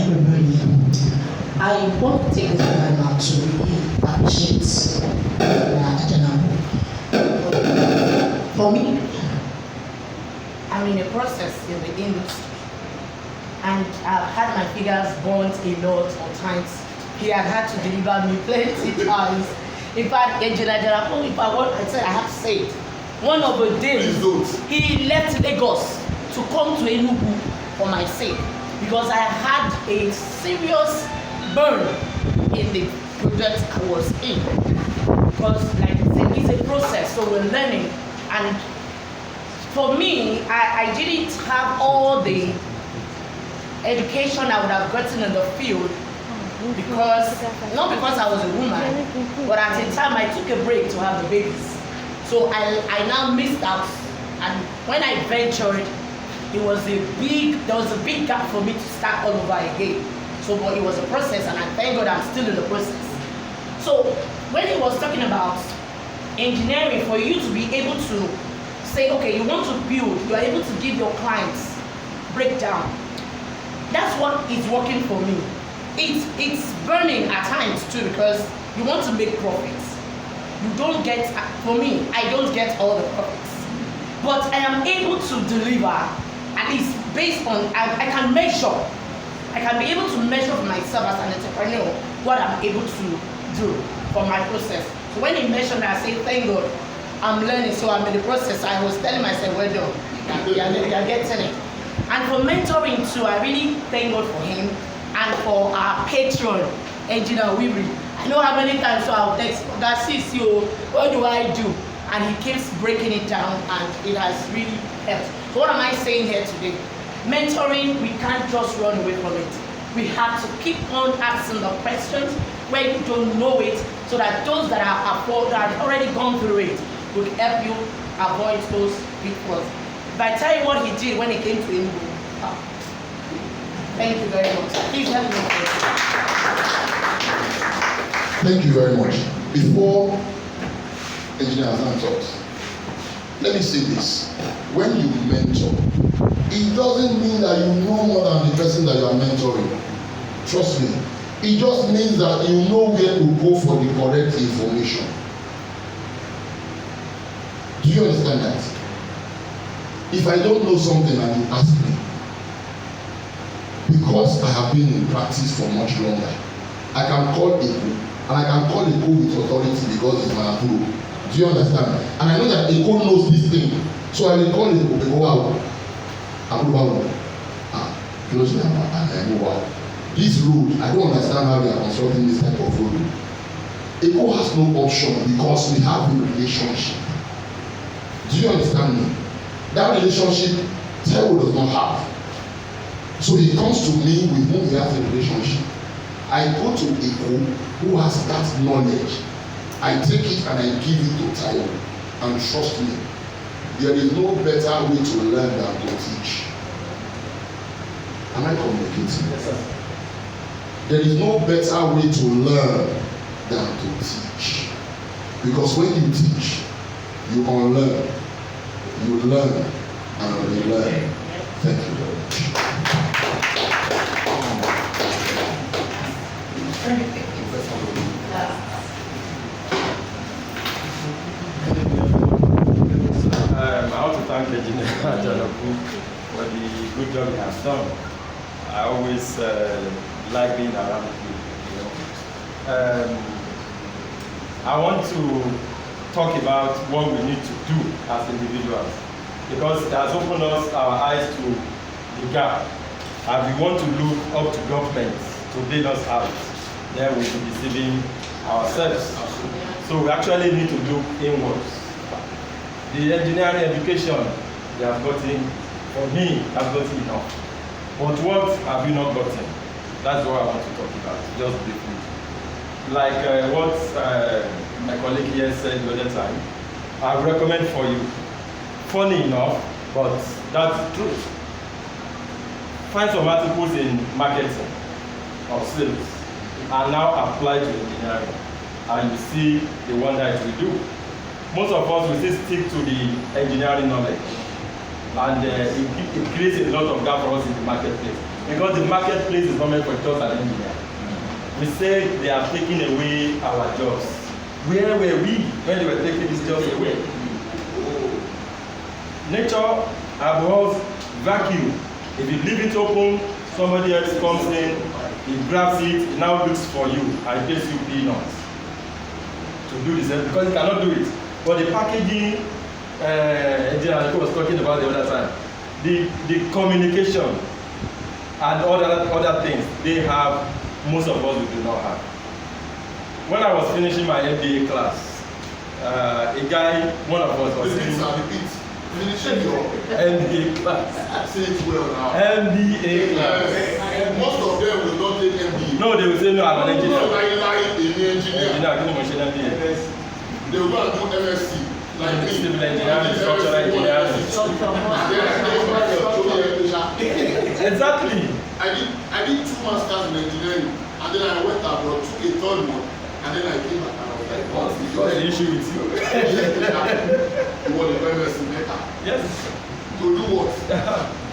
everybody. I want to take this time now to really appreciate for me, I'm in a process in the industry, and I've had my figures burnt a lot of times. He had to deliver me plenty times. In fact, if I said I have to say it. One of the days, he left Lagos to come to Enugu for my sake, because I had a serious burn in the project I was in. Because, like I said, it's a process, so we're learning. And for me, I didn't have all the education I would have gotten in the field, because not because I was a woman, but at the time I took a break to have the babies. So I now missed out, and when I ventured, there was a big gap for me to start all over again. So, but it was a process, and I thank God I'm still in the process. So when he was talking about engineering, for you to be able to say, okay, you want to build, you are able to give your clients breakdown. That's what is working for me. It's burning at times too, because you want to make profits. You don't get, for me, I don't get all the profits. But I am able to deliver, at least based on, I can measure. I can be able to measure for myself as an entrepreneur what I'm able to do for my process. So when he mentioned that, I say, thank God, I'm learning, so I'm in the process. I was telling myself, well done, you're getting it. And for mentoring too, I really thank God for him, and for our patron, Engineer Wibri. I know how many times so I'll text, Garcia, what do I do? And he keeps breaking it down, and it has really helped. So what am I saying here today? Mentoring, we can't just run away from it. We have to keep on asking the questions where you don't know it, so that those that have already gone through it will help you avoid those pitfalls. If I tell you what he did when he came to Enugu, thank you very much. Please help me. Thank you very much. Before Engineer Hassan talks, let me say this. When you mentor, it doesn't mean that you know more than the person that you are mentoring. Trust me. It just means that you know where to go for the correct information. Do you understand that? If I don't know something and you ask me, because I have been in practice for much longer, I can call Eko, and I can call Eko with authority because it's my approval. Do you understand? And I know that Eko knows this thing, so I will call Eko, wow, approval, close me, and wow. This road, I don't understand how they are constructing this type of road. Eko has no option because we have a relationship. Do you understand me? That relationship, Taiwo does not have. So he comes to me with whom he has a relationship. I go to Eko who has that knowledge. I take it and I give it to Taiwo. And trust me, there is no better way to learn than to teach. Am I communicating? Yes, sir. There is no better way to learn than to teach. Because when you teach, you unlearn, you learn, and relearn. Thank you very much. I want to thank Engineer Janaku for the good job he has done. I always like being around you. I want to talk about what we need to do as individuals, because it has opened us our eyes to the gap, and we want to look up to government to bail us out. Then we'll be deceiving ourselves. So we actually need to look inwards. The engineering education they have gotten, for me, have gotten enough. But what have you not gotten? That's what I want to talk about, just briefly. Like what my colleague here said the other time, I recommend for you, funny enough, but that's the truth. Find some articles in marketing or sales and now apply to engineering, and you see the wonder it will do. Most of us will still stick to the engineering knowledge, and it creates a lot of gap for us in the marketplace. because the marketplace is not meant for just an engineer. We say they are taking away our jobs. Where were we when they were taking these jobs away? Nature abhors vacuum. If you leave it open, somebody else comes in, he grabs it, he now looks for you and pays you peanuts to do this because he cannot do it. But the packaging, engineer was talking about the other time, the communication and other things they have, most of us we do not have. When I was finishing my MBA class, a guy, one of us was finishing your MBA class. Say it well now. MBA class. Most of them will not take MBA. No, they will say no, I'm an engineer. No, like in the engineer. MBA. They will go and do MSc. Like me. Civil engineering, structural engineering. Exactly. I did 2 masters in engineering, and then I went abroad, took a 3rd one, and then I came back and I was like, what's the issue with you? You want the MSc better? Yes. To do what?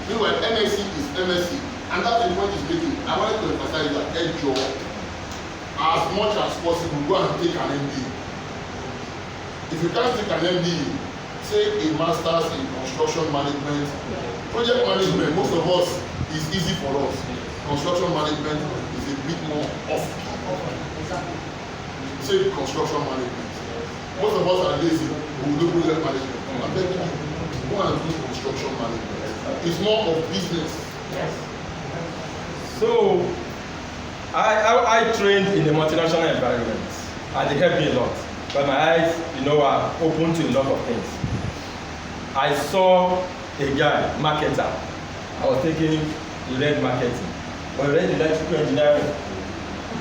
Meanwhile, MSc is MSc, and that's the point he's making. I wanted to emphasize that job, as much as possible, go and take an MBA. If you can't take an MBA, take a master's in construction management, project management. Most of us is easy for us. Construction management is a bit more off. Say construction management. Most of us are lazy. We do project management. I'm telling you, go and do construction management. It's more of business. Yes. So, I trained in the multinational environment, and it helped me a lot. But my eyes, are open to a lot of things. I saw a guy, marketer. I was thinking he read marketing, or he read electrical engineering,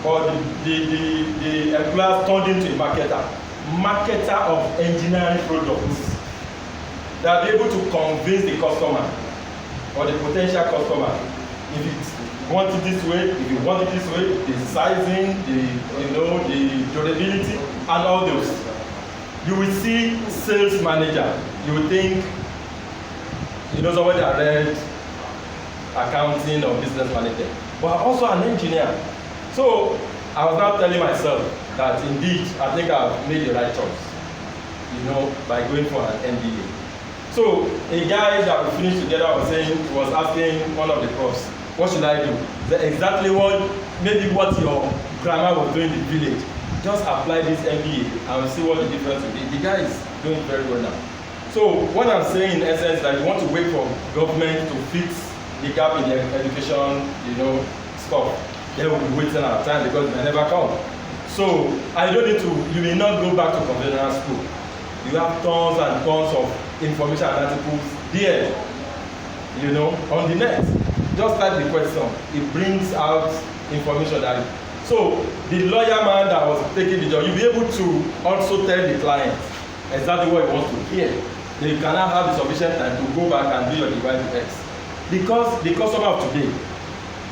or the employer turned into a marketer of engineering products. They are able to convince the customer or the potential customer if you want it this way, if you want it this way, the sizing, the durability, and all those. You will see sales manager. You will think, somebody that read accounting or business management, but also an engineer. So I was now telling myself that indeed I think I've made the right choice, by going for an MBA. So a guy that we finished together was asking one of the profs, what should I do? Exactly what your grandma was doing in the village. Just apply this MBA and see what the difference will be. The guy is doing very well now. So what I'm saying in essence is that you want to wait for government to fix the gap in the education, stuff. Then we'll be wasting our time because it may never come. So you may not go back to conventional school. You have tons and tons of information and articles there, on the net. Just type the question. It brings out information that. So the lawyer man that was taking the job, you'll be able to also tell the client exactly what he wants to hear. Then you cannot have the sufficient time to go back and do your divide X. Because the customer of today,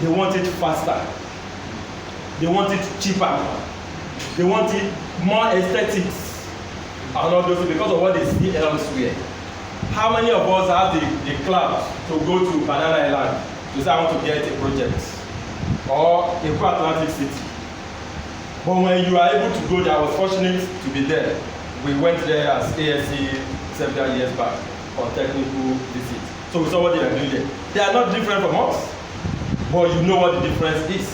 they want it faster. They want it cheaper. They want it more aesthetics. And all those things because of what they see elsewhere. How many of us have the clout to go to Banana Island to say I want to get a project or a Atlantic City? But when you are able to go there, I was fortunate to be there. We went there as ASC several years back on technical visit. So we saw what they are doing there. They are not different from us, but you know what the difference is.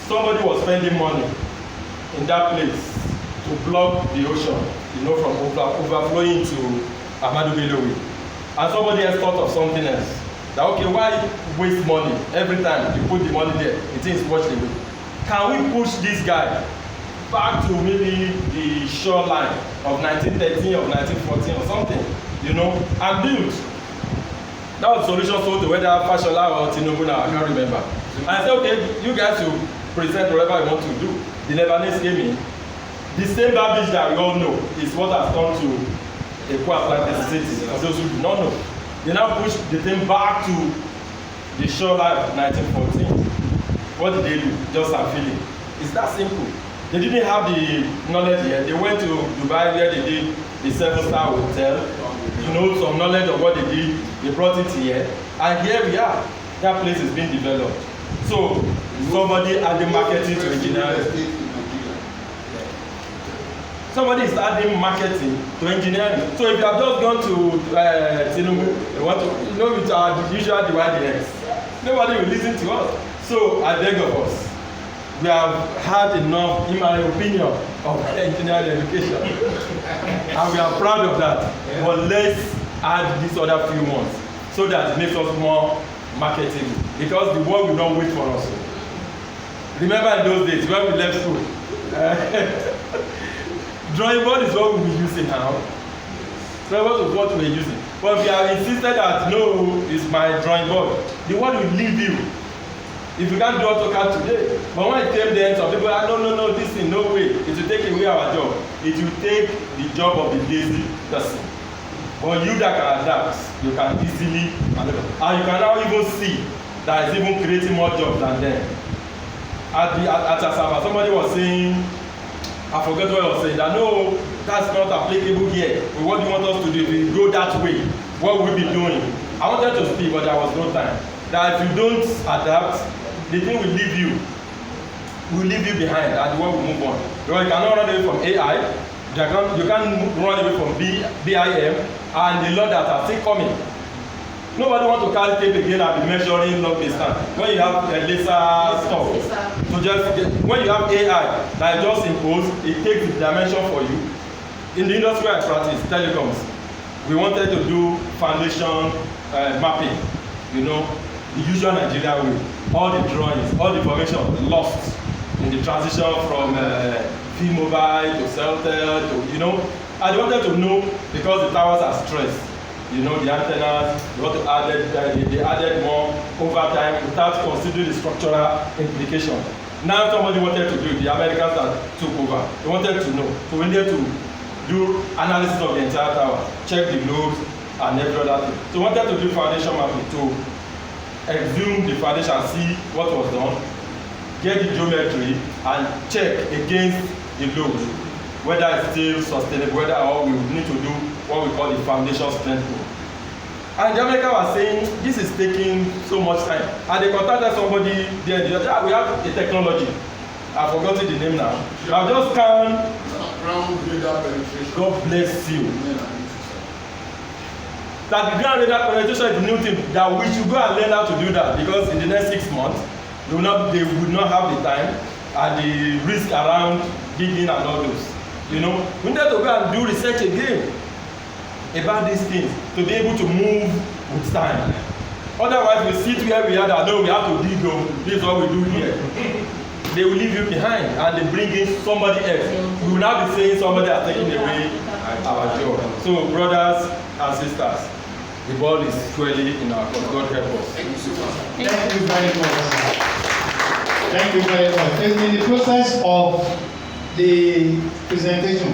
Somebody was spending money in that place to block the ocean, from overflowing to Ahmadu Bello Way. And somebody else thought of something else. That okay, why waste money every time you put the money there? It is washed away. Can we push this guy back to maybe the shoreline of 1913 or 1914 or something, and build? That was the solution sold to whether Fashola or Tinubu now, I can't remember. And I said, okay, you guys should present whatever you want to do. The Lebanese came in. The same garbage that we all know is what has come to a Atlantic city. For those who do not know, they now push the thing back to the shoreline of 1914. What did they do? Just a feeling. It's that simple. They didn't have the knowledge yet. They went to Dubai where they did the 7-star hotel. Some knowledge of what they did. They brought it here, and here we are. that place is being developed. So somebody adding marketing to engineering. Somebody is adding marketing to engineering. So if you have just gone to Tinubu, you want to, with our usual divide the X, nobody will listen to us. So I beg of us, we have had enough, in my opinion, of engineering education, and we are proud of that. But let's add these other few ones so that it makes us more marketable. Because the world will not wait for us. Remember in those days when we left school. Drawing board is what we were using now. Drawing board is what we were using. But we have insisted that no, it's my drawing board. The world will leave you if you can't do AutoCAD today. But when it came there, some people are no, this thing, no way. It will take away our job. It will take the job of the lazy person. But you that can adapt, you can easily adapt. And you can now even see that it's even creating more jobs than them. At Asaba, somebody was saying, I forget what I was saying, that no, that's not applicable here. But what do you want us to do? If we go that way, what will we be doing? I wanted to speak, but there was no time. That if you don't adapt, the thing will leave you behind, and the world will move on. Because you cannot run away from AI, you can't run away from BIM, and the law that are still coming. Nobody wants to carry tape again and be measuring long distance. When you have a laser stuff, so when you have AI that just impose, it takes the dimension for you. In the industry I practice, telecoms, we wanted to do foundation mapping, the usual Nigeria way. All the drawings, all the information lost in the transition from T-Mobile to Celtel to, and they wanted to know because the towers are stressed. The antennas, they added more over time without considering the structural implication. Now somebody wanted to do it, the Americans that took over. They wanted to know. So we needed to do analysis of the entire tower, check the lobes and every other thing. So we wanted to do foundation mapping to exhume the foundation and see what was done, get the geometry and check against the lobes, whether it's still sustainable, whether or we need to do what we call the foundation strength pool. And the American was saying, this is taking so much time. And they contacted somebody there, we have a technology. I've forgotten the name now. I've just scanned. God bless you. That the ground radar penetration is the new thing, that we should go and learn how to do that, because in the next 6 months, they would not have the time and the risk around digging and all those. We need to go and do research again about these things to be able to move with time. Otherwise, we sit where we are that no, we have to dig. This is what we do here. They will leave you behind and they bring in somebody else. We will now be saying somebody has taken away our job. So, brothers and sisters, the ball is squarely in our court. God help us. Thank you so much. Thank you very much. Thank you very much. In the process of the presentation,